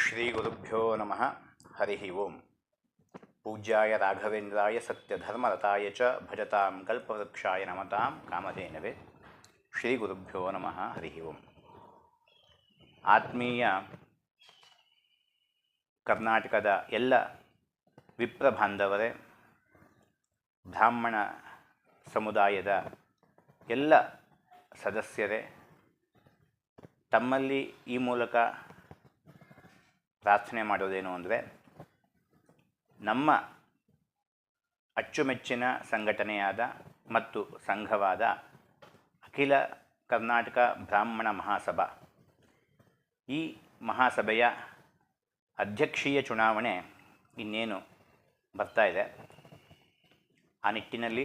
ಶ್ರೀಗುರುಭ್ಯೋ ನಮಃ. ಹರಿ ಓಂ. ಪೂಜ್ಯಾಯ ರಾಘವೇಂದ್ರಾಯ ಸತ್ಯಧರ್ಮರತಾಯ ಚ ಭಜತಾಂ ಕಲ್ಪವೃಕ್ಷಾಯ ನಮತಾಂ ಕಾಮಧೇನವೇ. ಶ್ರೀಗುರುಭ್ಯೋ ನಮಃ. ಹರಿ ಓಂ. ಆತ್ಮೀಯ ಕರ್ನಾಟಕದ ಎಲ್ಲ ವಿಪ್ರ ಬಾಂಧವರೇ, ಬ್ರಾಹ್ಮಣ ಸಮುದಾಯದ ಎಲ್ಲ ಸದಸ್ಯರೇ, ತಮ್ಮಲ್ಲಿ ಈ ಮೂಲಕ ಪ್ರಾರ್ಥನೆ ಮಾಡೋದೇನು ಅಂದರೆ, ನಮ್ಮ ಅಚ್ಚುಮೆಚ್ಚಿನ ಸಂಘಟನೆಯಾದ ಮತ್ತು ಸಂಘವಾದ ಅಖಿಲ ಕರ್ನಾಟಕ ಬ್ರಾಹ್ಮಣ ಮಹಾಸಭಾ, ಈ ಮಹಾಸಭೆಯ ಅಧ್ಯಕ್ಷೀಯ ಚುನಾವಣೆ ಇನ್ನೇನು ಬರ್ತಾ ಇದೆ. ಆ ನಿಟ್ಟಿನಲ್ಲಿ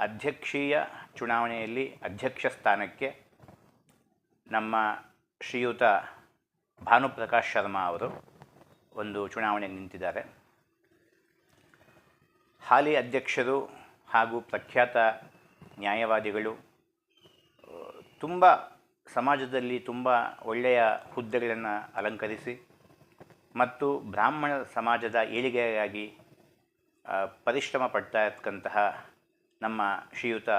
ಅಧ್ಯಕ್ಷೀಯ ಚುನಾವಣೆಯಲ್ಲಿ ಅಧ್ಯಕ್ಷ ಸ್ಥಾನಕ್ಕೆ ನಮ್ಮ ಶ್ರೀಯುತ ಭಾನುಪ್ರಕಾಶ್ ಶರ್ಮಾ ಅವರು ಒಂದು ಚುನಾವಣೆ ನಿಂತಿದ್ದಾರೆ. ಹಾಲಿ ಅಧ್ಯಕ್ಷರು ಹಾಗೂ ಪ್ರಖ್ಯಾತ ನ್ಯಾಯವಾದಿಗಳು, ತುಂಬ ಸಮಾಜದಲ್ಲಿ ತುಂಬ ಒಳ್ಳೆಯ ಹುದ್ದೆಗಳನ್ನು ಅಲಂಕರಿಸಿ ಮತ್ತು ಬ್ರಾಹ್ಮಣ ಸಮಾಜದ ಏಳಿಗೆಗಾಗಿ ಪರಿಶ್ರಮ ಪಡ್ತಾ ಇರ್ತಕ್ಕಂತಹ ನಮ್ಮ ಶ್ರೀಯುತ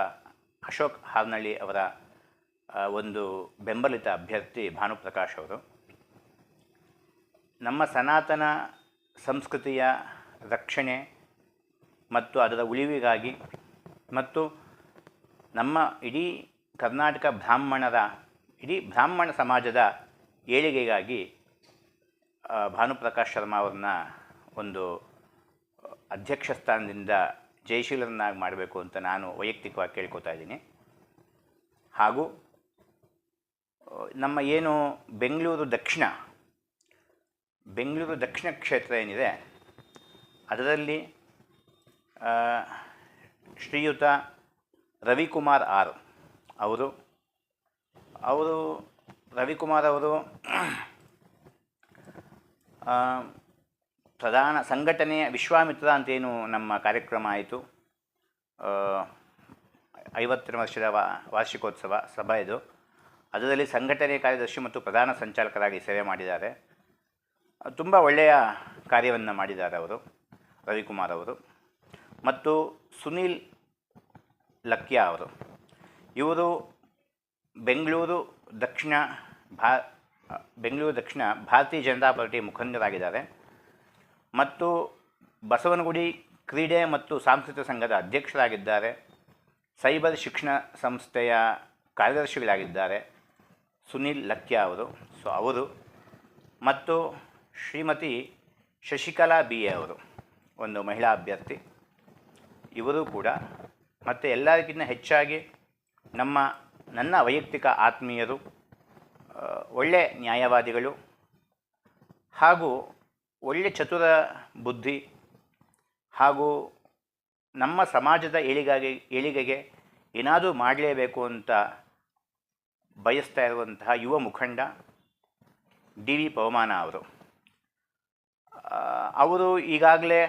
ಅಶೋಕ್ ಹಾರ್ನಳ್ಳಿ ಅವರ ಒಂದು ಬೆಂಬಲಿತ ಅಭ್ಯರ್ಥಿ ಭಾನುಪ್ರಕಾಶ್ ಅವರು ನಮ್ಮ ಸನಾತನ ಸಂಸ್ಕೃತಿಯ ರಕ್ಷಣೆ ಮತ್ತು ಅದರ ಉಳಿವಿಗಾಗಿ ಮತ್ತು ನಮ್ಮ ಇಡೀ ಕರ್ನಾಟಕ ಬ್ರಾಹ್ಮಣ ಸಮಾಜದ ಏಳಿಗೆಗಾಗಿ ಭಾನುಪ್ರಕಾಶ್ ಶರ್ಮಾ ಅವ್ರನ್ನ ಒಂದು ಅಧ್ಯಕ್ಷ ಸ್ಥಾನದಿಂದ ಜಯಶೀಲರನ್ನಾಗಿ ಮಾಡಬೇಕು ಅಂತ ನಾನು ವೈಯಕ್ತಿಕವಾಗಿ ಕೇಳ್ಕೊತಾ ಇದ್ದೀನಿ. ಹಾಗೂ ನಮ್ಮ ಏನು ಬೆಂಗಳೂರು ದಕ್ಷಿಣ ಕ್ಷೇತ್ರ ಏನಿದೆ, ಅದರಲ್ಲಿ ಶ್ರೀಯುತ ರವಿಕುಮಾರ್ ಆರ್ ಅವರು ಪ್ರಧಾನ ಸಂಘಟನೆಯ ವಿಶ್ವಾಮಿತ್ರ ಅಂತೇನು ನಮ್ಮ ಕಾರ್ಯಕ್ರಮ ಆಯಿತು, 50ನೇ ವರ್ಷದ ವಾರ್ಷಿಕೋತ್ಸವ ಸಭೆ ಇದು. ಅದರಲ್ಲಿ ಸಂಘಟನೆ ಕಾರ್ಯದರ್ಶಿ ಮತ್ತು ಪ್ರಧಾನ ಸಂಚಾಲಕರಾಗಿ ಸೇವೆ ಮಾಡಿದ್ದಾರೆ. ತುಂಬ ಒಳ್ಳೆಯ ಕಾರ್ಯವನ್ನು ಮಾಡಿದ್ದಾರೆ ಅವರು, ರವಿಕುಮಾರ್ ಅವರು. ಮತ್ತು ಸುನೀಲ್ ಲಕ್ಯಾ ಇವರು ಬೆಂಗಳೂರು ದಕ್ಷಿಣ ಭಾರತೀಯ ಜನತಾ ಪಾರ್ಟಿ ಮುಖಂಡರಾಗಿದ್ದಾರೆ ಮತ್ತು ಬಸವನಗುಡಿ ಕ್ರೀಡೆ ಮತ್ತು ಸಾಂಸ್ಕೃತಿಕ ಸಂಘದ ಅಧ್ಯಕ್ಷರಾಗಿದ್ದಾರೆ. ಸೈಬರ್ ಶಿಕ್ಷಣ ಸಂಸ್ಥೆಯ ಕಾರ್ಯದರ್ಶಿಗಳಾಗಿದ್ದಾರೆ ಸುನೀಲ್ ಲಕ್ಯಾ ಅವರು. ಮತ್ತು ಶ್ರೀಮತಿ ಶಶಿಕಲಾ ಬಿ ಎ ಅವರು, ಒಂದು ಮಹಿಳಾ ಅಭ್ಯರ್ಥಿ, ಇವರು ಕೂಡ. ಮತ್ತು ಎಲ್ಲರಿಗಿಂತ ಹೆಚ್ಚಾಗಿ ನನ್ನ ವೈಯಕ್ತಿಕ ಆತ್ಮೀಯರು, ಒಳ್ಳೆ ನ್ಯಾಯವಾದಿಗಳು ಹಾಗೂ ಒಳ್ಳೆ ಚತುರ ಬುದ್ಧಿ ಹಾಗೂ ನಮ್ಮ ಸಮಾಜದ ಏಳಿಗೆಗೆ ಏನಾದರೂ ಮಾಡಲೇಬೇಕು ಅಂತ ಬಯಸ್ತಾ ಇರುವಂತಹ ಯುವ ಮುಖಂಡ ಡಿ ವಿ ಪವಮಾನ ಅವರು ಈಗಾಗಲೇ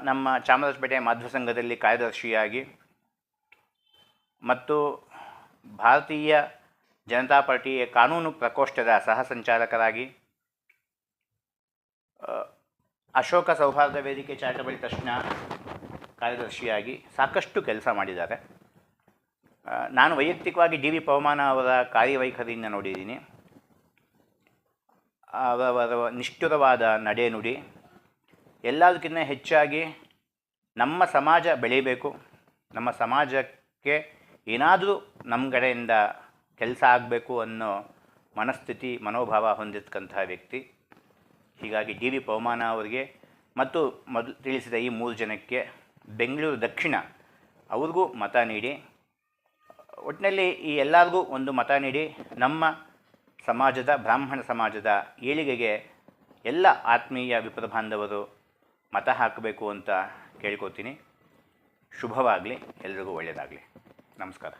ನಮ್ಮ ಚಾಮರಾಜಪೇಟೆ ಮಾಧ್ವ ಸಂಘದಲ್ಲಿ ಕಾರ್ಯದರ್ಶಿಯಾಗಿ ಮತ್ತು ಭಾರತೀಯ ಜನತಾ ಪಾರ್ಟಿಯ ಕಾನೂನು ಪ್ರಕೋಷ್ಠದ ಸಹ ಸಂಚಾಲಕರಾಗಿ, ಅಶೋಕ ಸೌಹಾರ್ದ ವೇದಿಕೆ ಚಾರಿಟಬಲ್ ಟ್ರಸ್ಟ್ನ ಕಾರ್ಯದರ್ಶಿಯಾಗಿ ಸಾಕಷ್ಟು ಕೆಲಸ ಮಾಡಿದ್ದಾರೆ. ನಾನು ವೈಯಕ್ತಿಕವಾಗಿ ಡಿ ವಿ ಪವಮಾನ ಅವರ ಕಾರ್ಯವೈಖರಿಯನ್ನು ನೋಡಿದ್ದೀನಿ. ಅವರ ನಿಷ್ಠುರವಾದ ನಡೆನುಡಿ, ಎಲ್ಲದಕ್ಕಿಂತ ಹೆಚ್ಚಾಗಿ ನಮ್ಮ ಸಮಾಜ ಬೆಳೀಬೇಕು, ನಮ್ಮ ಸಮಾಜಕ್ಕೆ ಏನಾದರೂ ನಮ್ಮ ಕಡೆಯಿಂದ ಕೆಲಸ ಆಗಬೇಕು ಅನ್ನೋ ಮನೋಭಾವ ಹೊಂದಿರ್ತಕ್ಕಂತಹ ವ್ಯಕ್ತಿ. ಹೀಗಾಗಿ ಡಿ ವಿ ಪವಮಾನ ಅವರಿಗೆ ಮತ್ತು ಮೊದಲು ತಿಳಿಸಿದ ಈ 3 ಜನಕ್ಕೆ ಬೆಂಗಳೂರು ದಕ್ಷಿಣ ಅವ್ರಿಗೂ ಮತ ನೀಡಿ, ಒಟ್ಟಿನಲ್ಲಿ ಈ ಎಲ್ಲರಿಗೂ ಒಂದು ಮತ ನೀಡಿ ನಮ್ಮ ಬ್ರಾಹ್ಮಣ ಸಮಾಜದ ಏಳಿಗೆಗೆ ಎಲ್ಲ ಆತ್ಮೀಯ ವಿಪ್ರ ಬಾಂಧವರು ಮತ ಹಾಕಬೇಕು ಅಂತ ಕೇಳ್ಕೊತೀನಿ. ಶುಭವಾಗಲಿ, ಎಲ್ರಿಗೂ ಒಳ್ಳೆಯದಾಗಲಿ. ನಮಸ್ಕಾರ.